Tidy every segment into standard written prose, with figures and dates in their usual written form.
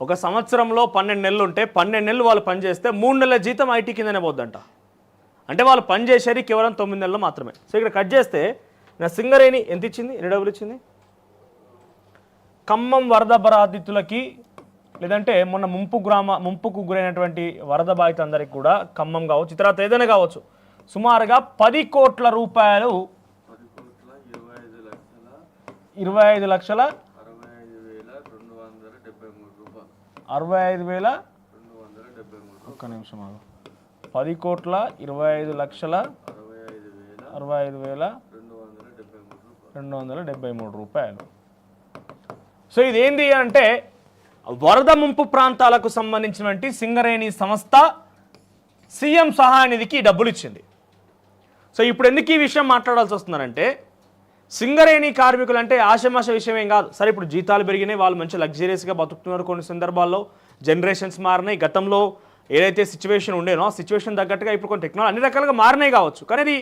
ఒక సంవత్సరంలో 12 నెలలు ఉంటే 12 నెలలు వాళ్ళు పనిచేస్తే 3 నెలల జీతం ఐటీ కిందనే పోద్దంట. అంటే వాళ్ళు పనిచేసేది కేవలం 9 నెలలు మాత్రమే. సో ఇక్కడ కట్ చేస్తే నా సింగరేణి ఎంత ఇచ్చింది, ఎన్ని డబ్బులు ఇచ్చింది? ఖమ్మం వరద బాధితులకి లేదంటే మొన్న ముంపుకు గురైనటువంటి వరద బాధితులందరికీ కూడా ఖమ్మం కావచ్చు ఇతర ఏదైనా కావచ్చు సుమారుగా 10 కోట్ల రూపాయలు 25,65,273 ఒక్క నిమిషం 10 కోట్ల 25,65,273 రూపాయలు. సో ఇదేంటి అంటే వరద ముంపు ప్రాంతాలకు సంబంధించినటువంటి సింగరేణి సంస్థ సీఎం సహాయ నిధికి డబ్బులు ఇచ్చింది. సో ఇప్పుడు ఎందుకు ఈ విషయం మాట్లాడాల్సి వస్తున్నారంటే సింగరేణి కార్మికులు అంటే ఆశమాష విషయం ఏం కాదు. సరే ఇప్పుడు జీతాలు పెరిగినాయి, వాళ్ళు మంచి లగ్జరీస్గా బతుకుతున్నారు, కొన్ని సందర్భాల్లో జనరేషన్స్ మారినాయి, గతంలో ఏదైతే సిచ్యువేషన్ ఉండేనో ఆ సిచ్యువేషన్ తగ్గట్టుగా ఇప్పుడు కొన్ని టెక్నాలజీ అన్ని రకాలుగా మారినాయి కావచ్చు. కానీ అది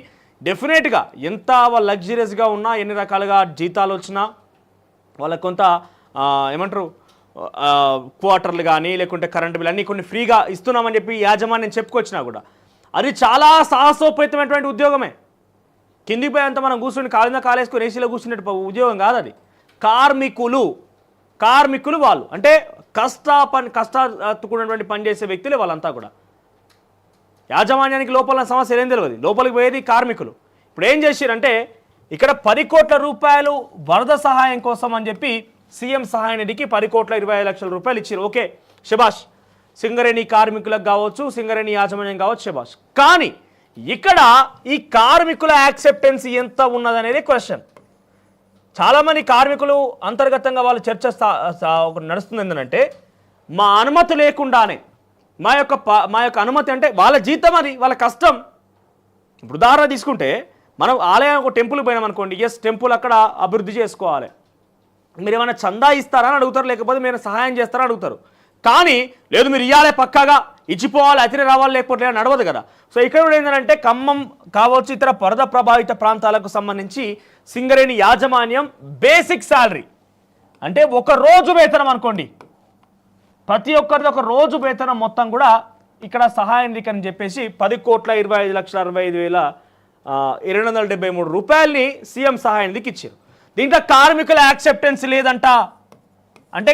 డెఫినెట్గా ఎంత వాళ్ళు లగ్జరీస్గా ఉన్నా ఎన్ని రకాలుగా జీతాలు వచ్చినా వాళ్ళకు కొంత ఏమంటారు క్వార్టర్లు కానీ లేకుంటే కరెంటు బిల్ అన్నీ కొన్ని ఫ్రీగా ఇస్తున్నామని చెప్పి యాజమాన్యం చెప్పుకొచ్చినా కూడా అది చాలా సాహసోపేతమైనటువంటి ఉద్యోగమే. కిందికి పోయేంత మనం కూర్చుని కాలిన కాలేసుకొని ఏసీలో కూర్చున్నట్టు ఉద్యోగం కాదు అది. కార్మికులు వాళ్ళు అంటే కష్టపడినటువంటి పని చేసే వ్యక్తులే వాళ్ళంతా కూడా. యాజమాన్యానికి లోపల సమస్యలు ఏం తెలియదు, లోపలికి పోయేది కార్మికులు. ఇప్పుడు ఏం చేశారంటే ఇక్కడ 10 కోట్ల రూపాయలు వరద సహాయం కోసం అని చెప్పి సీఎం సహాయ నిధికి 10,25,00,000 రూపాయలు ఇచ్చారు. ఓకే, శబాష్, సింగరేణి కార్మికులకు కావచ్చు, సింగరేణి యాజమాన్యం కావచ్చు, శబాష్. కానీ ఇక్కడ ఈ కార్మికుల యాక్సెప్టెన్స్ ఎంత ఉన్నదనేది క్వశ్చన్. చాలామంది కార్మికులు అంతర్గతంగా వాళ్ళ చర్చ నడుస్తుంది. ఏంటంటే మా అనుమతి లేకుండానే మా యొక్క అనుమతి అంటే వాళ్ళ జీతం, అది వాళ్ళ కష్టం. ఇప్పుడు ఉదాహరణ తీసుకుంటే మనం ఆలయం ఒక టెంపుల్కి పోయినాం అనుకోండి, ఎస్ టెంపుల్ అక్కడ అభివృద్ధి చేసుకోవాలి, మీరు ఏమైనా చందా ఇస్తారని అడుగుతారు, లేకపోతే మీరు సహాయం చేస్తారని అడుగుతారు. కానీ లేదు మీరు ఇవ్వాలి, పక్కాగా ఇచ్చిపోవాలి, అతిరే రావాలి, లేకపోతే నడవదు కదా. సో ఇక్కడ కూడా ఏంటంటే ఖమ్మం కావచ్చు ఇతర వరద ప్రభావిత ప్రాంతాలకు సంబంధించి సింగరేణి యాజమాన్యం బేసిక్ శాలరీ అంటే ఒక రోజు వేతనం అనుకోండి, ప్రతి ఒక్కరిది ఒక రోజు వేతనం మొత్తం కూడా ఇక్కడ సహాయ నిధికి అని చెప్పేసి 10,25,65,273 రూపాయలని సీఎం సహాయ నిధికి ఇచ్చారు. దీంట్లో కార్మికుల యాక్సెప్టెన్స్ లేదంట. అంటే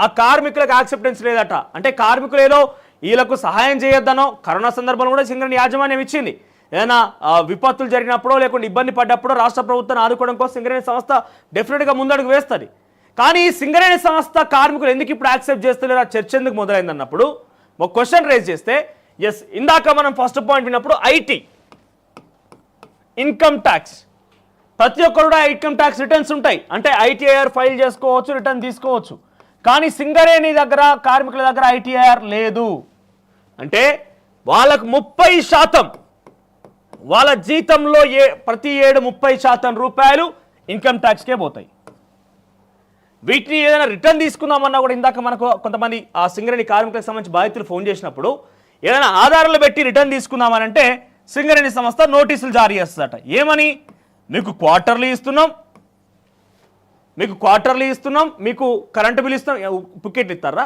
ఆ కార్మికులకు యాక్సెప్టెన్స్ లేదట. అంటే కార్మికులు ఏదో వీళ్ళకు సహాయం చేయొద్దనో, కరోనా సందర్భంలో కూడా సింగరేణి యాజమాన్యం ఇచ్చింది. ఏదైనా విపత్తులు జరిగినప్పుడో లేకుంటే ఇబ్బంది పడ్డప్పుడో రాష్ట్ర ప్రభుత్వాన్ని ఆదుకోవడం కోసం సింగరేణి సంస్థ డెఫినెట్గా ముందడుగు వేస్తుంది. కానీ ఈ సింగరేణి సంస్థ కార్మికులు ఎందుకు ఇప్పుడు యాక్సెప్ట్ చేస్తలేరు, ఆ చర్చ ఎందుకు మొదలైంది అన్నప్పుడు ఒక క్వశ్చన్ రేజ్ చేస్తే, ఎస్ ఇందాక మనం ఫస్ట్ పాయింట్ విన్నప్పుడు ఐటీ ఇన్కమ్ ట్యాక్స్, ప్రతి ఒక్కరు కూడా ఇన్కమ్ ట్యాక్స్ రిటర్న్స్ ఉంటాయి. అంటే ఐటీఐఆర్ ఫైల్ చేసుకోవచ్చు, రిటర్న్ తీసుకోవచ్చు. కానీ సింగరేణి దగ్గర కార్మికుల దగ్గర ఐటీఐఆర్ లేదు. అంటే వాళ్ళకు 30% వాళ్ళ జీతంలో ప్రతి ఏడు 30% రూపాయలు ఇన్కమ్ ట్యాక్స్కే పోతాయి. వీటిని ఏదైనా రిటర్న్ తీసుకుందామన్నా కూడా ఇందాక మనకు కొంతమంది ఆ సింగరేణి కార్మికులకు సంబంధించి బాధితులు ఫోన్ చేసినప్పుడు ఏదైనా ఆధారాలు పెట్టి రిటర్న్ తీసుకుందామనంటే సింగరేణి సంస్థ నోటీసులు జారీ చేస్తుందట. ఏమని, మీకు క్వార్టర్లీ ఇస్తున్నాం, మీకు కరెంటు బిల్ ఇస్తాం, పుక్కెట్లు ఇస్తారా,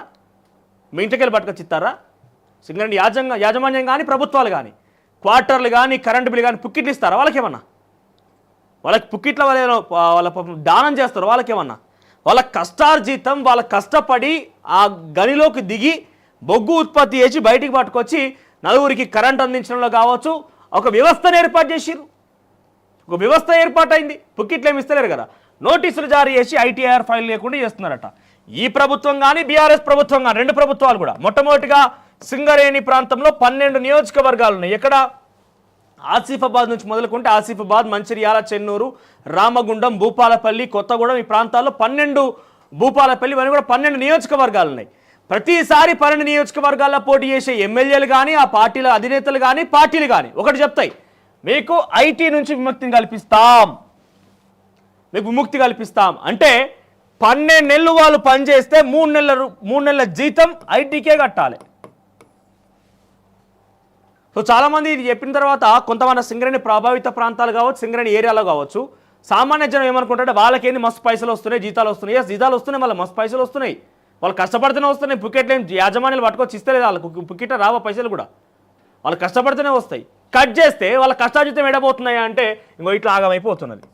మీ ఇంటికి వెళ్ళి పట్టుకొచ్చి ఇస్తారా? సింగరేణి యాజమాన్యం కానీ ప్రభుత్వాలు కానీ క్వార్టర్లు కానీ కరెంటు బిల్ కానీ పుక్కిట్లు ఇస్తారా? వాళ్ళకేమన్నా వాళ్ళకి పుక్కిట్ల వాళ్ళ దానం చేస్తారు. వాళ్ళకేమన్నా వాళ్ళ కష్టార్జితం, వాళ్ళ కష్టపడి ఆ గనిలోకి దిగి బొగ్గు ఉత్పత్తి చేసి బయటికి పట్టుకొచ్చి నలుగురికి కరెంట్ అందించడంలో కావచ్చు ఒక వ్యవస్థను ఏర్పాటు చేసిరు. ఒక వ్యవస్థ ఏర్పాటైంది. పుక్కిట్లు ఏమి ఇస్తలేరు కదా, నోటీసులు జారీ చేసి ఐటీఆర్ ఫైల్ లేకుండా చేస్తున్నారట. ఈ ప్రభుత్వం కానీ బీఆర్ఎస్ ప్రభుత్వం కానీ రెండు ప్రభుత్వాలు కూడా మొట్టమొదటిగా సింగరేణి ప్రాంతంలో 12 నియోజకవర్గాలు ఉన్నాయి. ఎక్కడ ఆసిఫాబాద్ నుంచి మొదలుకుంటే ఆసిఫాబాద్, మంచిర్యాల, చెన్నూరు, రామగుండం, భూపాలపల్లి, కొత్తగూడెం ఈ ప్రాంతాల్లో 12 భూపాలపల్లి ఇవన్నీ కూడా 12 నియోజకవర్గాలు ఉన్నాయి. ప్రతిసారి 12 నియోజకవర్గాల్లో పోటీ చేసే ఎమ్మెల్యేలు కానీ ఆ పార్టీల అధినేతలు కానీ పార్టీలు కానీ ఒకటి చెప్తాయి, మీకు ఐటీ నుంచి విముక్తి కల్పిస్తాం. అంటే 12 నెలలు వాళ్ళు పనిచేస్తే 3 నెలల జీతం ఐటీకే కట్టాలి. సో చాలామంది ఇది చెప్పిన తర్వాత కొంతమంది సింగరేణి ప్రభావిత ప్రాంతాలు కావచ్చు, సింగరేణి ఏరియాలో కావచ్చు సామాన్య జనం ఏమనుకుంటారంటే వాళ్ళకేంది మస్తు పైసలు వస్తున్నాయి, జీతాలు వస్తున్నాయి. జీతాలు వస్తున్నాయి, మళ్ళీ మస్తు పైసలు వస్తున్నాయి, వాళ్ళు కష్టపడితేనే వస్తున్నాయి. పుకెట్లు ఏం యాజమాన్యాలు పట్టుకొచ్చి ఇస్తలేదు, వాళ్ళకు పుకెట్ రావా పైసలు కూడా, వాళ్ళు కష్టపడితేనే వస్తాయి. కట్ చేస్తే వాళ్ళ కష్టార్జితం ఎడబోతున్నాయా అంటే ఇంకో ఇట్లా ఆగమైపోతున్నది,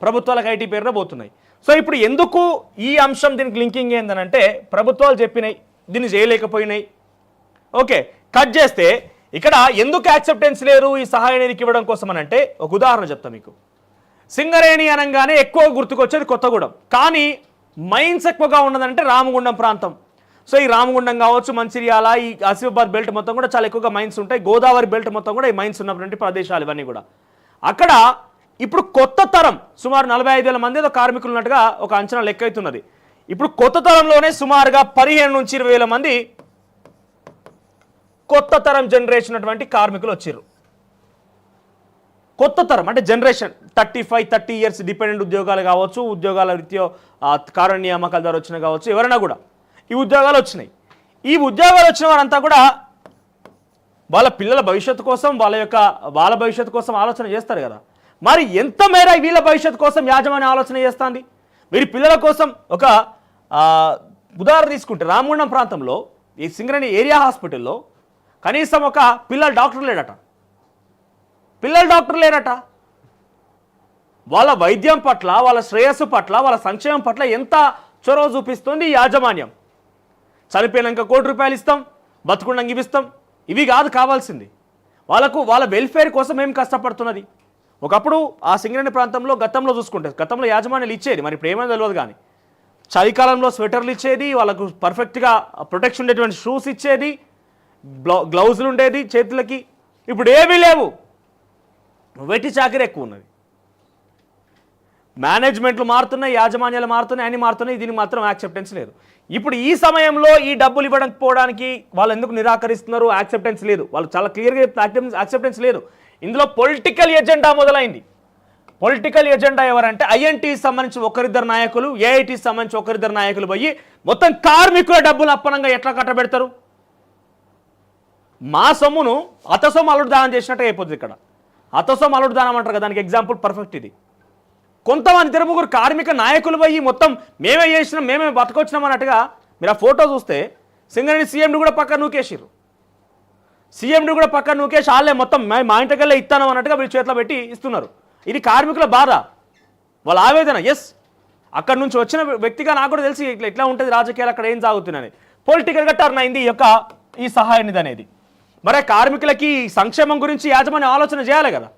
ప్రభుత్వాలకు ఐటీ పేరులో పోతున్నాయి. సో ఇప్పుడు ఎందుకు ఈ అంశం దీనికి లింకింగ్ ఏందనంటే ప్రభుత్వాలు చెప్పినాయి, దీన్ని చేయలేకపోయినాయి. ఓకే, కట్ చేస్తే ఇక్కడ ఎందుకు యాక్సెప్టెన్స్ లేరు ఈ సహాయ నిధికి ఇవ్వడం కోసం అని అంటే ఒక ఉదాహరణ చెప్తా మీకు. సింగరేణి అనగానే ఎక్కువ గుర్తుకొచ్చేది కొత్తగూడెం, కానీ మైన్స్ ఎక్కువగా ఉన్నదంటే రామగుండం ప్రాంతం. సో ఈ రామగుండం కావచ్చు, మంచిర్యాల, ఈ ఆసిఫాబాద్ బెల్ట్ మొత్తం కూడా చాలా ఎక్కువగా మైన్స్ ఉంటాయి. గోదావరి బెల్ట్ మొత్తం కూడా ఈ మైన్స్ ఉన్నటువంటి ప్రదేశాలు ఇవన్నీ కూడా. అక్కడ ఇప్పుడు కొత్త తరం సుమారు 45,000 మంది ఏదో కార్మికులు ఉన్నట్టుగా ఒక అంచనా లెక్క అవుతున్నది. ఇప్పుడు కొత్త తరంలోనే సుమారుగా 15 నుంచి 20,000 మంది కొత్త తరం జనరేషన్ అటువంటి కార్మికులు వచ్చారు. కొత్త తరం అంటే జనరేషన్ 35-30 ఇయర్స్ డిపెండెంట్ ఉద్యోగాలు కావచ్చు, ఉద్యోగాల రీత్యా కారణ నియామకాల ద్వారా వచ్చిన కావచ్చు, ఎవరైనా కూడా ఈ ఉద్యోగాలు వచ్చినాయి. ఈ ఉద్యోగాలు వచ్చిన వారంతా కూడా వాళ్ళ పిల్లల భవిష్యత్తు కోసం, వాళ్ళ భవిష్యత్తు కోసం ఆలోచన చేస్తారు కదా. మరి ఎంత మేర వీళ్ళ భవిష్యత్తు కోసం యాజమాన్యం ఆలోచన చేస్తుంది? వీరి పిల్లల కోసం ఒక ఉదాహరణ తీసుకుంటే రామగుండం ప్రాంతంలో ఈ సింగరేణి ఏరియా హాస్పిటల్లో కనీసం ఒక పిల్లల డాక్టర్ లేరట. వాళ్ళ వైద్యం పట్ల, వాళ్ళ శ్రేయస్సు పట్ల, వాళ్ళ సంక్షేమం పట్ల ఎంత చొరవ చూపిస్తుంది ఈ యాజమాన్యం. చనిపోయినాక ₹1 కోటి ఇస్తాం, బతుకుండంగా ఇవి ఇస్తాం, ఇవి కాదు కావాల్సింది. వాళ్ళ వెల్ఫేర్ కోసం ఏం కష్టపడుతున్నది. ఒకప్పుడు ఆ సింగరేణి ప్రాంతంలో గతంలో చూసుకుంటే, గతంలో యాజమాన్యాలు ఇచ్చేది, మరి ఇప్పుడు ఏమైనా తెలియదు కానీ చలికాలంలో స్వెటర్లు ఇచ్చేది, వాళ్ళకు పర్ఫెక్ట్గా ప్రొటెక్షన్ ఉండేటువంటి షూస్ ఇచ్చేది, గ్లౌజులు ఉండేది చేతులకి. ఇప్పుడు ఏమీ లేవు, వెట్టి చాకరీ ఎక్కువ ఉన్నది. మేనేజ్మెంట్లు మారుతున్నాయి, యాజమాన్యాలు మారుతున్నాయి, అన్ని మారుతున్నాయి, దీనికి మాత్రం యాక్సెప్టెన్స్ లేదు. ఇప్పుడు ఈ సమయంలో ఈ డబ్బులు ఇవ్వకపోవడానికి వాళ్ళు ఎందుకు నిరాకరిస్తున్నారు? యాక్సెప్టెన్స్ లేదు. వాళ్ళు చాలా క్లియర్గా యాక్సెప్టెన్స్ లేదు. ఇందులో పొలిటికల్ ఎజెండా మొదలైంది. పొలిటికల్ ఎజెండా ఎవరంటే ఐఎన్టీకి సంబంధించి ఒకరిద్దరు నాయకులు, ఏఐటీకి సంబంధించి ఒకరిద్దరు నాయకులు పోయి మొత్తం కార్మికుల డబ్బులు అప్పనంగా ఎట్లా కట్టబెడతారు? మా సొమ్మును అతసొమ్ము అల్లుడు దానం చేసినట్టు అయిపోతుంది. ఇక్కడ అతసొమ్ము అల్లుడు దానం అంటారు కదా, దానికి ఎగ్జాంపుల్ పర్ఫెక్ట్ ఇది. కొంతమంది 2-3 కార్మిక నాయకులు పోయి మొత్తం మేమే చేసినాం, మేమే బతకొచ్చినాం అన్నట్టుగా మీరు ఆ ఫోటో చూస్తే సింగరేణి సీఎండి కూడా పక్కన నూకేసారు. సీఎండి కూడా పక్కన నూకేసి వాళ్ళే మొత్తం మా ఇంటికల్లే ఇస్తాను అన్నట్టుగా వీళ్ళు చేతిలో పెట్టి ఇస్తున్నారు. ఇది కార్మికుల బాధ, వాళ్ళ ఆవేదన. ఎస్, అక్కడ నుంచి వచ్చిన వ్యక్తిగా నాకు కూడా తెలిసి ఎట్లా ఉంటుంది రాజకీయాలు, అక్కడ ఏం సాగుతున్నాయని. పొలిటికల్గా టర్న్ అయింది ఈ సహాయ నిధి అనేది. మరి కార్మికులకి సంక్షేమం గురించి యాజమాన్యం ఆలోచన చేయాలి కదా.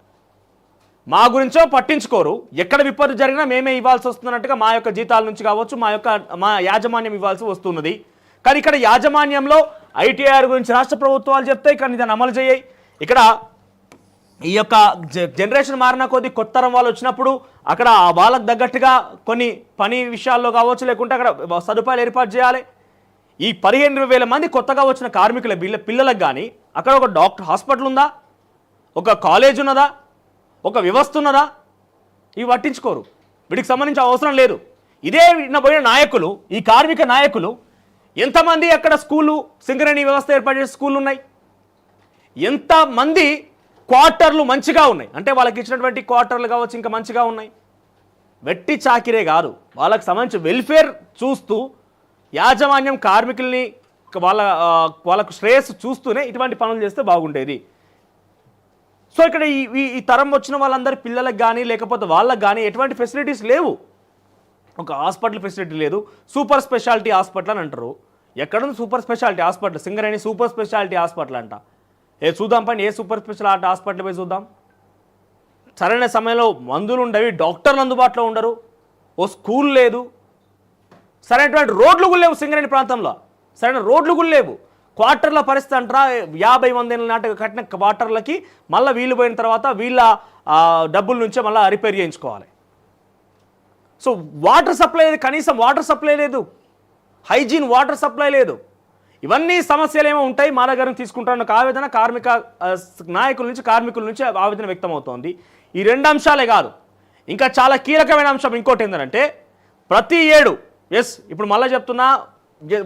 మా గురించో పట్టించుకోరు, ఎక్కడ విపత్తు జరిగినా మేమే ఇవ్వాల్సి వస్తున్నట్టుగా మా యొక్క జీతాల నుంచి కావచ్చు, మా యాజమాన్యం ఇవ్వాల్సి వస్తున్నది. కానీ ఇక్కడ యాజమాన్యంలో ఐటీఆర్ గురించి రాష్ట్ర ప్రభుత్వాలు చెప్తాయి, కానీ దాన్ని అమలు చేయాయి. ఇక్కడ ఈ యొక్క జనరేషన్ మారిన కొద్దీ కొత్త తరం వాళ్ళు వచ్చినప్పుడు అక్కడ వాళ్ళకు తగ్గట్టుగా కొన్ని పని విషయాల్లో కావచ్చు, లేకుంటే అక్కడ సదుపాయాలు ఏర్పాటు చేయాలి. ఈ 15,000 మంది కొత్తగా వచ్చిన కార్మికుల పిల్లలకు కానీ అక్కడ ఒక డాక్టర్ హాస్పిటల్ ఉందా, ఒక కాలేజ్ ఉన్నదా, ఒక వ్యవస్థ ఉన్నదా? ఇవి పట్టించుకోరు, వీటికి సంబంధించిన అవసరం లేదు. ఇదే పోయిన నాయకులు, ఈ కార్మిక నాయకులు ఎంతమంది అక్కడ స్కూళ్ళు, సింగరేణి వ్యవస్థ ఏర్పాటు చేసే స్కూళ్ళు ఉన్నాయి, ఎంతమంది క్వార్టర్లు మంచిగా ఉన్నాయి, అంటే వాళ్ళకి ఇచ్చినటువంటి క్వార్టర్లు కావచ్చు ఇంకా మంచిగా ఉన్నాయి. వెట్టి చాకిరే కాదు, వాళ్ళకి సంబంధించి వెల్ఫేర్ చూస్తూ యాజమాన్యం కార్మికుల్ని వాళ్ళకు శ్రేయస్సు చూస్తూనే ఇటువంటి పనులు చేస్తే బాగుండేది. సో ఇక్కడ ఈ తరం వచ్చిన వాళ్ళందరి పిల్లలకు కానీ లేకపోతే వాళ్ళకి కానీ ఎటువంటి ఫెసిలిటీస్ లేవు. ఒక హాస్పిటల్ ఫెసిలిటీ లేదు. సూపర్ స్పెషాలిటీ హాస్పిటల్ అని అంటారు. ఎక్కడుంది super speciality hospital? Singareni super speciality hospital అంట. చూద్దాం పని, ఏ సూపర్ స్పెషాలిటీ హాస్పిటల్ పోయి చూద్దాం. సరైన సమయంలో మందులు ఉండవి, డాక్టర్లు అందుబాటులో ఉండరు, ఓ స్కూల్ లేదు, సరైనటువంటి రోడ్లు కూడా లేవు. సింగరేణి ప్రాంతంలో సరైన రోడ్లు కూడా లేవు. క్వార్టర్ల పరిస్థితి అంటారా, 50 మంది నాటికి కట్టిన క్వార్టర్లకి మళ్ళీ వీళ్ళు పోయిన తర్వాత వీళ్ళ డబ్బుల నుంచే మళ్ళీ రిపేర్ చేయించుకోవాలి. సో వాటర్ సప్లై లేదు, కనీసం వాటర్ సప్లై లేదు, హైజీన్ వాటర్ సప్లై లేదు. ఇవన్నీ సమస్యలు ఏమో ఉంటాయి. మా దగ్గర తీసుకుంటున్న ఆవేదన కార్మిక నాయకుల నుంచి, కార్మికుల నుంచి ఆవేదన వ్యక్తమవుతోంది. ఈ 2 అంశాలే కాదు, ఇంకా చాలా కీలకమైన అంశం ఇంకోటి ఏంటంటే ప్రతి ఏడు ఇప్పుడు మళ్ళీ చెప్తున్నా,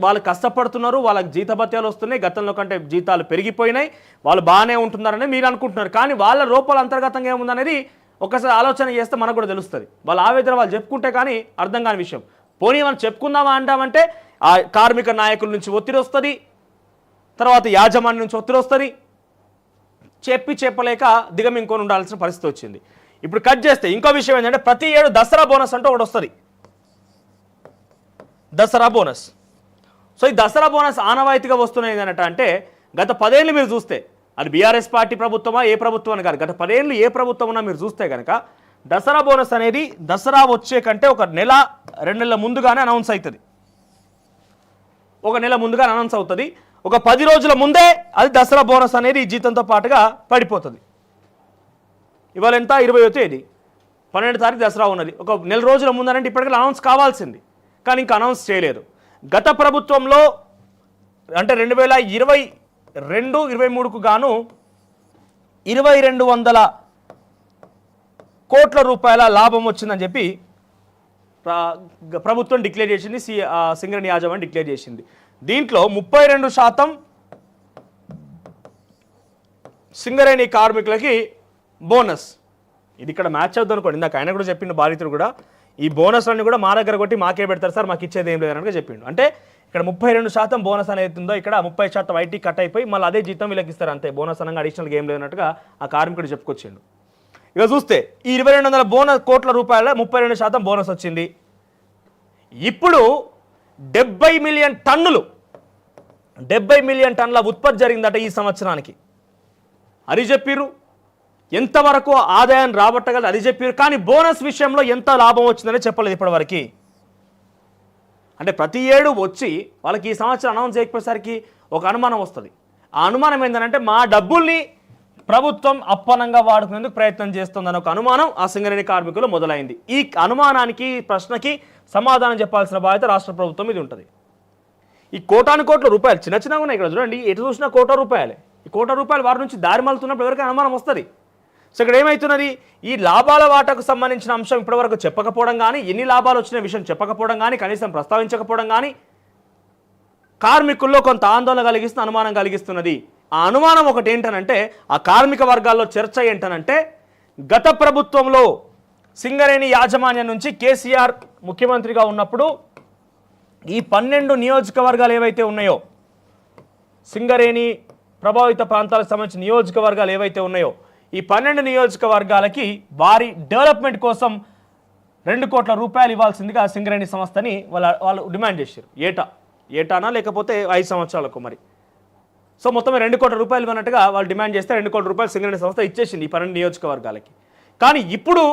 వాళ్ళు కష్టపడుతున్నారు, వాళ్ళకి జీతభత్యాలు వస్తున్నాయి, గతంలో కంటే జీతాలు పెరిగిపోయినాయి, వాళ్ళు బాగానే ఉంటున్నారని మీరు అనుకుంటున్నారు. కానీ వాళ్ళ లోపల అంతర్గతంగా ఏముందనేది ఒకసారి ఆలోచన చేస్తే మనకు కూడా తెలుస్తుంది. వాళ్ళ ఆవేదన వాళ్ళు చెప్పుకుంటే కానీ అర్థం కాని విషయం. పోనీ మనం చెప్పుకుందామా అంటామంటే ఆ కార్మిక నాయకుల నుంచి ఒత్తిడి వస్తుంది, తర్వాత యాజమాన్యం నుంచి ఒత్తిడి వస్తుంది, చెప్పలేక దిగమింకొని ఉండాల్సిన పరిస్థితి వచ్చింది. ఇప్పుడు కట్ చేస్తే ఇంకో విషయం ఏంటంటే ప్రతి ఏడు దసరా బోనస్ అంటూ ఒకటి వస్తుంది, దసరా బోనస్. సో ఈ దసరా బోనస్ ఆనవాయితీగా వస్తున్నది ఏంటంటే అంటే గత 10 ఏళ్ళు మీరు చూస్తే అది బీఆర్ఎస్ పార్టీ ప్రభుత్వమా ఏ ప్రభుత్వం అని కాదు, గత 10 ఏళ్ళు ఏ ప్రభుత్వం ఉన్నా మీరు చూస్తే కనుక దసరా బోనస్ అనేది దసరా వచ్చే కంటే ఒక నెల 2 నెలల ముందుగానే అనౌన్స్ అవుతుంది. ఒక నెల ముందుగానే అనౌన్స్ అవుతుంది. ఒక 10 రోజుల ముందే అది దసరా బోనస్ అనేది ఈ జీతంతో పాటుగా పడిపోతుంది. ఇవాళ ఎంత 20వ తేదీ, 12వ తారీఖు దసరా ఉన్నది. ఒక నెల రోజుల ముందనంటే ఇప్పటికీ అనౌన్స్ కావాల్సింది, కానీ ఇంకా అనౌన్స్ చేయలేదు. గత ప్రభుత్వంలో అంటే 2022-23కు గాను 2200 కోట్ల రూపాయల లాభం వచ్చిందని చెప్పి ప్రభుత్వం డిక్లేర్ చేసింది, సింగరేణి యాజమాన్యం డిక్లేర్ చేసింది. దీంట్లో 32% సింగరేణి కార్మికులకి బోనస్. ఇది ఇక్కడ మ్యాచ్ అవుతుంది అనుకోండి. ఇందాక ఆయన కూడా చెప్పిండు, బాధితుడు కూడా ఈ బోనస్ అన్ని కూడా మా దగ్గర కొట్టి మాకే పెడతారు సార్, మాకు ఇచ్చేది ఏం లేదని చెప్పిండు. అంటే ఇక్కడ 32% బోనస్ అనేది ఉందో ఇక్కడ 30% ఐటీ కట్ అయిపోయి మళ్ళీ అదే జీతం వీళ్ళకి ఇస్తారు అంతే. బోనస్ అనగా అడిషనల్గా ఏం లేనట్టుగా ఆ కార్మికుడు చెప్పుకొచ్చిండు. ఇక చూస్తే ఈ 2200 కోట్ల రూపాయల 32% బోనస్ వచ్చింది. ఇప్పుడు 70 మిలియన్ టన్నుల ఉత్పత్తి జరిగిందట ఈ సంవత్సరానికి. అది చెప్పిర్రు. ఎంతవరకు ఆదాయం రాబట్టగలదు అది చెప్పారు, కానీ బోనస్ విషయంలో ఎంత లాభం వచ్చిందని చెప్పలేదు ఇప్పటివరకు. అంటే ప్రతి ఏడు వచ్చి వాళ్ళకి ఈ సంవత్సరం అనౌన్స్ చేయకపోయేసరికి ఒక అనుమానం వస్తుంది. ఆ అనుమానం ఏంటంటే మా డబ్బుల్ని ప్రభుత్వం అప్పనంగా వాడుకునేందుకు ప్రయత్నం చేస్తుందని ఒక అనుమానం ఆ సింగరేణి కార్మికులు మొదలైంది. ఈ అనుమానానికి ప్రశ్నకి సమాధానం చెప్పాల్సిన బాధ్యత రాష్ట్ర ప్రభుత్వం మీద ఉంటుంది. ఈ కోటాను కోట్ల రూపాయలు చిన్న చిన్నగా ఉన్నాయి ఇక్కడ చూడండి, ఎటు చూసినా కోట్ల రూపాయలే. ఈ కోట్ల రూపాయలు వారి నుంచి దారి మలుతున్నప్పుడు ఎవరికైనా అనుమానం వస్తుంది. సో ఇక్కడ ఏమవుతున్నది, ఈ లాభాల వాటాకు సంబంధించిన అంశం ఇప్పటివరకు చెప్పకపోవడం కానీ, ఎన్ని లాభాలు వచ్చిన విషయం చెప్పకపోవడం కానీ, కనీసం ప్రస్తావించకపోవడం కానీ కార్మికుల్లో కొంత ఆందోళన కలిగిస్తున్న అనుమానం కలిగిస్తున్నది. ఆ అనుమానం ఒకటి ఏంటనంటే ఆ కార్మిక వర్గాల్లో చర్చ ఏంటనంటే గత ప్రభుత్వంలో సింగరేణి యాజమాన్యం నుంచి కేసీఆర్ ముఖ్యమంత్రిగా ఉన్నప్పుడు ఈ 12 నియోజకవర్గాలు ఏవైతే ఉన్నాయో, సింగరేణి ప్రభావిత ప్రాంతాలకు సంబంధించిన నియోజకవర్గాలు ఏవైతే ఉన్నాయో, ఈ 12 నియోజకవర్గాలకి వారి డెవలప్మెంట్ కోసం 2 కోట్ల రూపాయలు ఇవ్వాల్సిందిగా సింగరేణి సంస్థని వాళ్ళు డిమాండ్ చేశారు. ఏటానా లేకపోతే 5 సంవత్సరాలకు మరి. సో మొత్తం 2 కోట్ల రూపాయలు ఇవ్వనట్టుగా వాళ్ళు డిమాండ్ చేస్తే 2 కోట్ల రూపాయలు సింగరేణి సంస్థ ఇచ్చేసింది ఈ 12 నియోజకవర్గాలకి. కానీ ఇప్పుడు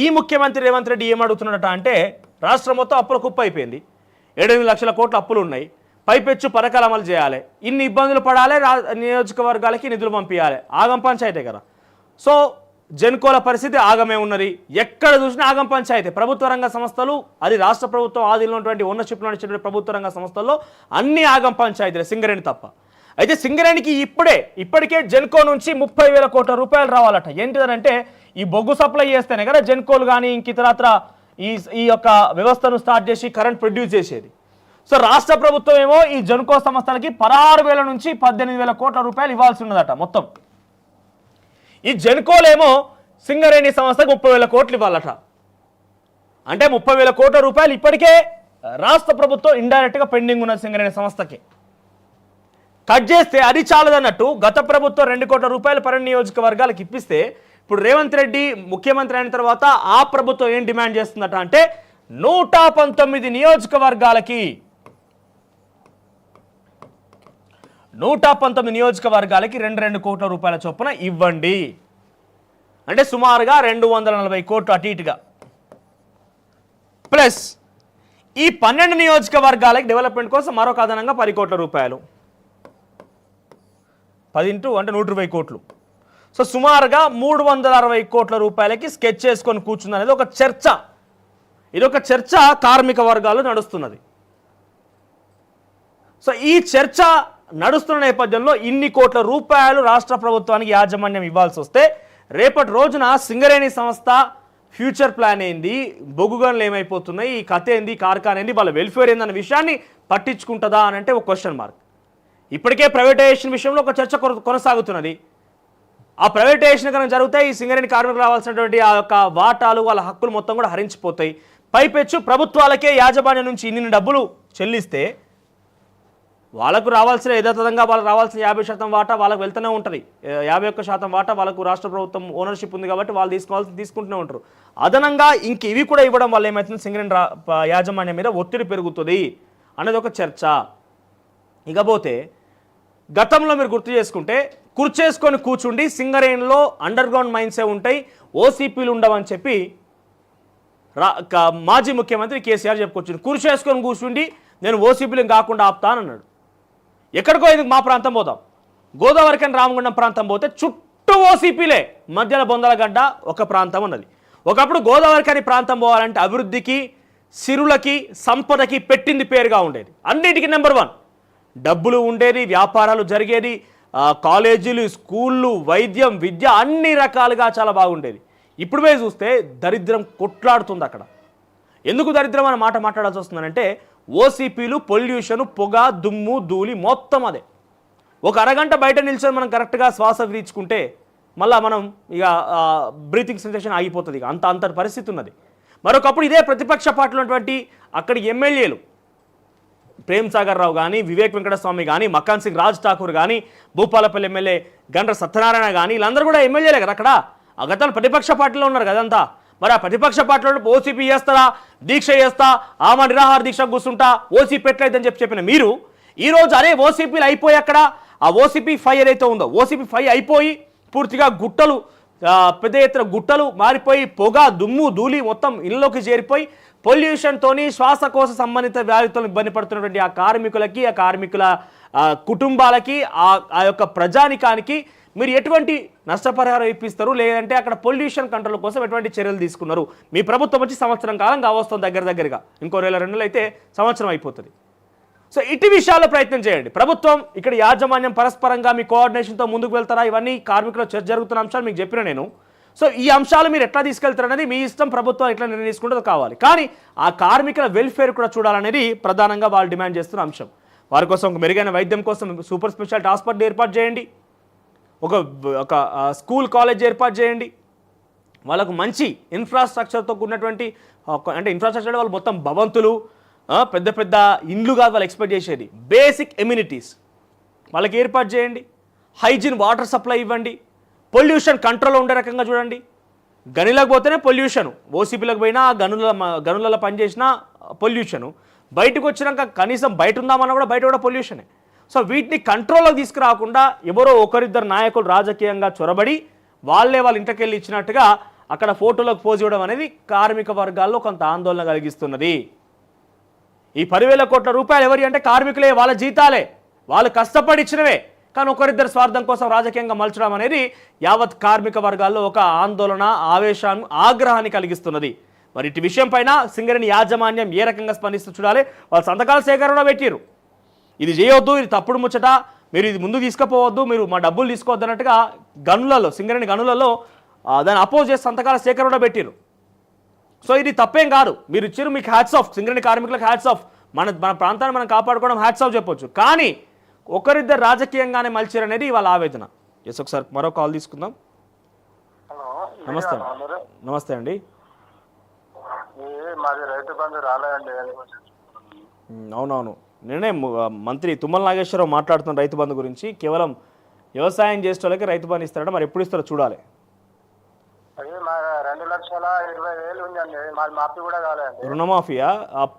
ఈ ముఖ్యమంత్రి రేవంత్ రెడ్డి ఏమడుగుతున్నాడట అంటే రాష్ట్రం మొత్తం అప్పుల కుప్ప అయిపోయింది, 7 లక్షల కోట్ల అప్పులు ఉన్నాయి, పైపెచ్చు పథకాలు అమలు చేయాలి, ఇన్ని ఇబ్బందులు పడాలి, నియోజకవర్గాలకి నిధులు పంపించాలి, ఆగం పంచాయతీ కదా. సో జెన్కోల పరిస్థితి ఆగమే ఉన్నది, ఎక్కడ చూసినా ఆగం పంచాయతీ. ప్రభుత్వ రంగ సంస్థలు, అది రాష్ట్ర ప్రభుత్వం ఆధీనంలో ఉన్నటువంటి ఓనర్షిప్లో నడిచేటువంటి ప్రభుత్వ రంగ సంస్థల్లో అన్ని ఆగం పంచాయతీలే, సింగరేణి తప్ప. అయితే సింగరేణికి ఇప్పటికే జెన్కో నుంచి 30,000 కోట్ల రూపాయలు రావాలట. ఏంటిదనంటే ఈ బొగ్గు సప్లై చేస్తేనే కదా జెన్కోలు కానీ ఇంక ఇతరత్ర ఈ యొక్క వ్యవస్థను స్టార్ట్ చేసి కరెంట్ ప్రొడ్యూస్ చేసేది. సో రాష్ట్ర ప్రభుత్వం ఏమో ఈ జెన్కో సంస్థలకి 16,000 నుంచి 18,000 కోట్ల రూపాయలు ఇవ్వాల్సి ఉన్నదట మొత్తం. ఈ జెన్కోలేమో సింగరేణి సంస్థకు 30,000 కోట్లు ఇవ్వాలట. అంటే 30,000 కోట్ల రూపాయలు ఇప్పటికే రాష్ట్ర ప్రభుత్వం ఇండైరెక్ట్గా పెండింగ్ ఉన్నది సింగరేణి సంస్థకి. కట్ చేస్తే అది చాలదన్నట్టు గత ప్రభుత్వం 2 కోట్ల రూపాయలు 12 నియోజకవర్గాలకు ఇప్పిస్తే ఇప్పుడు రేవంత్ రెడ్డి ముఖ్యమంత్రి అయిన తర్వాత ఆ ప్రభుత్వం ఏం డిమాండ్ చేస్తుందట అంటే 119 నియోజకవర్గాలకి 2 కోట్ల రూపాయల చొప్పున ఇవ్వండి. అంటే సుమారుగా 240 కోట్లు అటు ఇటుగా. ప్లస్ ఈ 12 నియోజకవర్గాలకి డెవలప్మెంట్ కోసం మరొక అదనంగా 10 కోట్ల రూపాయలు, 10 అంటే 120 కోట్లు. సో సుమారుగా 360 కోట్ల రూపాయలకి స్కెచ్ చేసుకొని కూర్చుంది అనేది ఒక చర్చ. ఇదొక చర్చ కార్మిక వర్గాలు నడుస్తున్నది. సో ఈ చర్చ నడుస్తున్న నేపథ్యంలో ఇన్ని కోట్ల రూపాయలు రాష్ట్ర ప్రభుత్వానికి యాజమాన్యం ఇవ్వాల్సి వస్తే రేపటి రోజున సింగరేణి సంస్థ ఫ్యూచర్ ప్లాన్ ఏంది, బొగ్గు గనులు ఏమైపోతున్నాయి, ఈ కథ ఏంది, కార్ఖానా ఏంది, వాళ్ళ వెల్ఫేర్ ఏందన్న విషయాన్ని పట్టించుకుంటుందా అని అంటే ఒక క్వశ్చన్ మార్క్. ఇప్పటికే ప్రైవేటైజేషన్ విషయంలో ఒక చర్చ కొనసాగుతున్నది. ఆ ప్రైవేటైజేషన్ కనుక జరుగుతాయి, ఈ సింగరేణి కార్మికులు రావాల్సినటువంటి ఆ యొక్క వాటాలు వాళ్ళ హక్కులు మొత్తం కూడా హరించిపోతాయి. పైపెచ్చు ప్రభుత్వాలకే యాజమాన్యం నుంచి ఇన్ని డబ్బులు చెల్లిస్తే వాళ్ళకు రావాల్సిన యథాతథంగా వాళ్ళకి రావాల్సిన 50% వాటా వాళ్ళకి వెళ్తూనే ఉంటుంది. 51% వాటా వాళ్ళకు రాష్ట్ర ప్రభుత్వం ఓనర్షిప్ ఉంది కాబట్టి వాళ్ళు తీసుకుంటూనే ఉంటారు. అదనంగా ఇంక ఇవి కూడా ఇవ్వడం వల్ల ఏమవుతుంది, సింగరేణి యాజమాన్యం మీద ఒత్తిడి పెరుగుతుంది అనేది ఒక చర్చ. ఇకపోతే గతంలో మీరు గుర్తు చేసుకుంటే కుర్చేసుకొని కూర్చుండి సింగరేణిలో అండర్ గ్రౌండ్ మైన్సే ఉంటాయి, ఓసీపీలు ఉండవని చెప్పి మాజీ ముఖ్యమంత్రి కేసీఆర్ చెప్పుకొచ్చింది. కుర్చేసుకొని కూర్చుండి నేను ఓసీపీలు కాకుండా ఆపుతానన్నాడు. ఎక్కడికో ఎందుకు మా ప్రాంతం పోదాం, గోదావరికని రామగుండం ప్రాంతం పోతే చుట్టూ ఓసీపీలే, మధ్యలో బొందలగడ్డ ఒక ప్రాంతం ఉన్నది. ఒకప్పుడు గోదావరికని ప్రాంతం పోవాలంటే అభివృద్ధికి, సిరులకి, సంపదకి పెట్టింది పేరుగా ఉండేది. అన్నిటికీ నెంబర్ 1 డబ్బులు ఉండేది, వ్యాపారాలు జరిగేది, కాలేజీలు, స్కూళ్ళు, వైద్యం, విద్య అన్ని రకాలుగా చాలా బాగుండేది. ఇప్పుడు పోయి చూస్తే దరిద్రం కొట్లాడుతుంది అక్కడ. ఎందుకు దరిద్రం అనే మాట మాట్లాడాల్సి వస్తుందంటే ఓసీపీలు, పొల్యూషన్, పొగ, దుమ్ము, ధూళి మొత్తం అదే. ఒక అరగంట బయట నిల్చొని మనం కరెక్ట్గా శ్వాస పీల్చుకుంటే మళ్ళీ మనం ఇక బ్రీతింగ్ సెన్సేషన్ ఆగిపోతుంది. ఇక అంతటి పరిస్థితి ఉన్నది. మరొకప్పుడు ఇదే ప్రతిపక్ష పార్టీలో ఉన్నటువంటి అక్కడి ఎమ్మెల్యేలు ప్రేమ్ సాగర్ రావు కానీ, వివేక్ వెంకటస్వామి కానీ, మకాన్ సింగ్ రాజ్ ఠాకూర్ కానీ, భూపాలపల్లి ఎమ్మెల్యే గండ్ర సత్యనారాయణ కానీ వీళ్ళందరూ కూడా ఎమ్మెల్యేలే కదా అక్కడ. ఆ గతంలో ప్రతిపక్ష పార్టీలో ఉన్నారు కదంతా. మరి ఆ ప్రతిపక్ష పార్టీలో ఓసీపీ చేస్తారా, దీక్ష చేస్తా, ఆమె నిరాహార దీక్ష కూర్చుంటా, ఓసీపీ ఎట్లయిద్దని చెప్పిన మీరు ఈరోజు అరే ఓసీపీలు అయిపోయి అక్కడ ఆ ఓసీపీ 5 ఏదైతే ఉందో ఓసీపీ 5 అయిపోయి పూర్తిగా గుట్టలు, పెద్ద ఎత్తున గుట్టలు మారిపోయి పొగ, దుమ్ము, ధూళి మొత్తం ఇళ్ళలోకి చేరిపోయి పొల్యూషన్తోని శ్వాసకోశ సంబంధిత వ్యాధితో ఇబ్బంది పడుతున్నటువంటి ఆ కార్మికులకి, ఆ కార్మికుల కుటుంబాలకి, ఆ యొక్క ప్రజానికానికి మీరు ఎటువంటి నష్టపరిహారం ఇప్పిస్తారు, లేదంటే అక్కడ పొల్యూషన్ కంట్రోల్ కోసం ఎటువంటి చర్యలు తీసుకున్నారు? మీ ప్రభుత్వం వచ్చి సంవత్సరం కాలం కావస్తుంది, దగ్గరగా ఇంకో 2 నెలలు అయితే సంవత్సరం అయిపోతుంది. సో ఇటు విషయాల్లో ప్రయత్నం చేయండి. ప్రభుత్వం ఇక్కడ యాజమాన్యం పరస్పరంగా మీ కోఆర్డినేషన్తో ముందుకు వెళ్తారా? ఇవన్నీ కార్మికుల చర్చ జరుగుతున్న అంశాలు మీకు చెప్పిన నేను. సో ఈ అంశాలు మీరు ఎట్లా తీసుకెళ్తారనేది మీ ఇష్టం, ప్రభుత్వం ఎట్లా నిర్ణయం తీసుకుంటుందో కావాలి. కానీ ఆ కార్మికుల వెల్ఫేర్ కూడా చూడాలనేది ప్రధానంగా వాళ్ళు డిమాండ్ చేస్తున్న అంశం. వారి కోసం ఒక మెరుగైన వైద్యం కోసం సూపర్ స్పెషాలిటీ హాస్పిటల్ ఏర్పాటు చేయండి, ఒక స్కూల్ కాలేజ్ ఏర్పాటు చేయండి, వాళ్ళకు మంచి ఇన్ఫ్రాస్ట్రక్చర్తో కూడినటువంటి, అంటే ఇన్ఫ్రాస్ట్రక్చర్ వాళ్ళు మొత్తం భవంతులు, పెద్ద పెద్ద ఇండ్లు కాదు వాళ్ళు ఎక్స్పెక్ట్ చేసేది, బేసిక్ ఎమ్యూనిటీస్ వాళ్ళకి ఏర్పాటు చేయండి, హైజీన్ వాటర్ సప్లై ఇవ్వండి, పొల్యూషన్ కంట్రోల్ ఉండే రకంగా చూడండి. గనిలకు పోతేనే పొల్యూషను, ఓసీపీలకు పోయినా గనులలో పనిచేసినా పొల్యూషను, బయటకు వచ్చినాక కనీసం బయట ఉందామన్నా కూడా బయట కూడా పొల్యూషనే. సో వీటిని కంట్రోల్లోకి తీసుకురాకుండా ఎవరో ఒకరిద్దరు నాయకులు రాజకీయంగా చొరబడి వాళ్ళ ఇంటికి వెళ్ళి ఇచ్చినట్టుగా అక్కడ ఫోటోలకు పోజ్ ఇవ్వడం అనేది కార్మిక వర్గాల్లో కొంత ఆందోళన కలిగిస్తున్నది. ఈ 10,000 కోట్ల రూపాయలు ఎవరి అంటే కార్మికులే, వాళ్ళ జీతాలే, వాళ్ళు కష్టపడి ఇచ్చినవే. కానీ ఒకరిద్దరు స్వార్థం కోసం రాజకీయంగా మలచడం అనేది యావత్ కార్మిక వర్గాల్లో ఒక ఆందోళన, ఆవేశాన్ని, ఆగ్రహాన్ని కలిగిస్తున్నది. మరి ఇటు విషయం పైన సింగరేణి యాజమాన్యం ఏ రకంగా స్పందిస్తూ చూడాలి. వాళ్ళ సంతకాల సేకరణ పెట్టిరు, ఇది చేయొద్దు, ఇది తప్పుడు ముచ్చట, మీరు ఇది ముందు తీసుకుపోవద్దు, మీరు మా డబ్బులు తీసుకోవద్దు అన్నట్టుగా గనులలో, సింగరేణి గనులలో దాన్ని అపోజ్ చేసి సంతకాల సేకరణ పెట్టిరు. సో ఇది తప్పేం కాదు, మీరు ఇచ్చారు, మీకు హ్యాట్స్ ఆఫ్, సింగరేణి కార్మికులకు హ్యాట్స్ ఆఫ్, మన ప్రాంతాన్ని మనం కాపాడుకోవడం హ్యాట్స్ ఆఫ్ చెప్పొచ్చు. కానీ ఒకరిద్దరు రాజకీయంగానే మలిచారు అనేది వాళ్ళ ఆవేదన. ఎస్, ఒకసారి మరో కాల్ తీసుకుందాం. నమస్తే. నమస్తే అండి. అవునవును, నేనే మంత్రి తుమ్మల నాగేశ్వరరావు మాట్లాడుతున్న రైతు బంధు గురించి. కేవలం వ్యవసాయం చేసే వాళ్ళకి రైతు బంధు ఇస్తారట, మరి ఎప్పుడు ఇస్తారో చూడాలి. రుణమాఫీయా?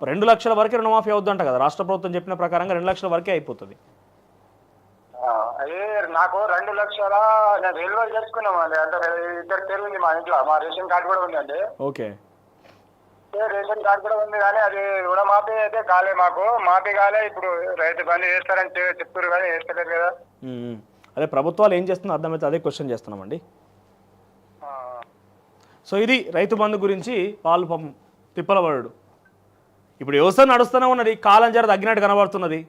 2 లక్షల వరకే రుణమాఫీ అవుద్దంట కదా, రాష్ట్ర ప్రభుత్వం చెప్పిన ప్రకారంగా 2 లక్షల వరకే అయిపోతుంది. అదే నాకు 2 లక్షల నేను రైల్వే చేసుకున్నామండి. అంటే 2 పేర్లు ఉంది మా ఇంట్లో, మా రేషన్ కార్డు కూడా ఉందండి. ఓకే, రేషన్ కార్డు కూడా ఉంది, కానీ అది రుణమాఫీ అయితే కాలే, మాకు మాఫీ కాలే. ఇప్పుడు రైతు బంధు చేస్తారని చెప్తారు కానీ వేస్తలేదు కదా. అదే ప్రభుత్వాలు ఏం చేస్తుందో అర్థమైతే అదే క్వశ్చన్ చేస్తున్నామండి. సో ఇది రైతు బంధు గురించి వాళ్ళు పాపం తిప్పలబడు. ఇప్పుడు వ్యవసాయం నడుస్తూనే ఉన్నది, కాలం జర తగ్గినట్టు కనబడుతున్నది.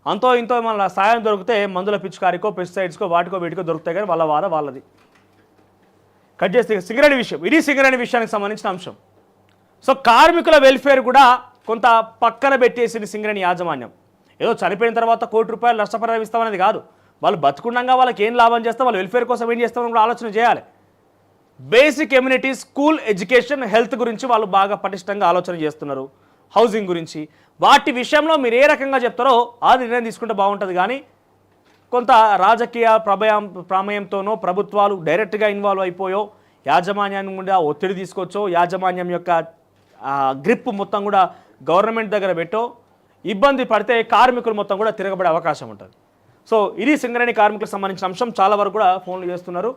అంతో ఇంతో మన సాయం దొరికితే మందుల పిచికారికో, పెస్టిసైడ్స్కో, వాటికో వీటికో దొరుకుతాయి, కానీ వాళ్ళది కట్ చేస్తే సింగరేణి విషయం. ఇది సింగరేణి విషయానికి సంబంధించిన అంశం. సో కార్మికుల వెల్ఫేర్ కూడా కొంత పక్కన పెట్టేసింది సింగరేణి యాజమాన్యం. ఏదో చనిపోయిన తర్వాత ₹1 కోటి నష్టపరిహారం ఇస్తామనేది కాదు, వాళ్ళు బతుకుండగా వాళ్ళకి ఏం లాభం చేస్తాం, వాళ్ళ వెల్ఫేర్ కోసం ఏం చేస్తామని కూడా ఆలోచన చేయాలి. Basic amenities, school, education, health గురించి వాళ్ళు బాగా పటిష్టంగా ఆలోచన చేస్తున్నారు. హౌసింగ్ గురించి వాటి విషయంలో మీరు ఏ రకంగా చెప్తారో ఆ నిర్ణయం తీసుకుంటే బాగుంటుంది. కానీ కొంత రాజకీయ ప్రమేయంతోనో ప్రభుత్వాలు డైరెక్ట్గా ఇన్వాల్వ్ అయిపోయో యాజమాన్యాన్ని కూడా ఒత్తిడి తీసుకొచ్చో యాజమాన్యం యొక్క గ్రిప్ మొత్తం కూడా గవర్నమెంట్ దగ్గర పెట్టో ఇబ్బంది పడితే కార్మికులు మొత్తం కూడా తిరగబడే అవకాశం ఉంటుంది. సో ఇది సింగరేణి కార్మికులకు సంబంధించిన అంశం. చాలా వరకు కూడా ఫోన్లు చేస్తున్నారు.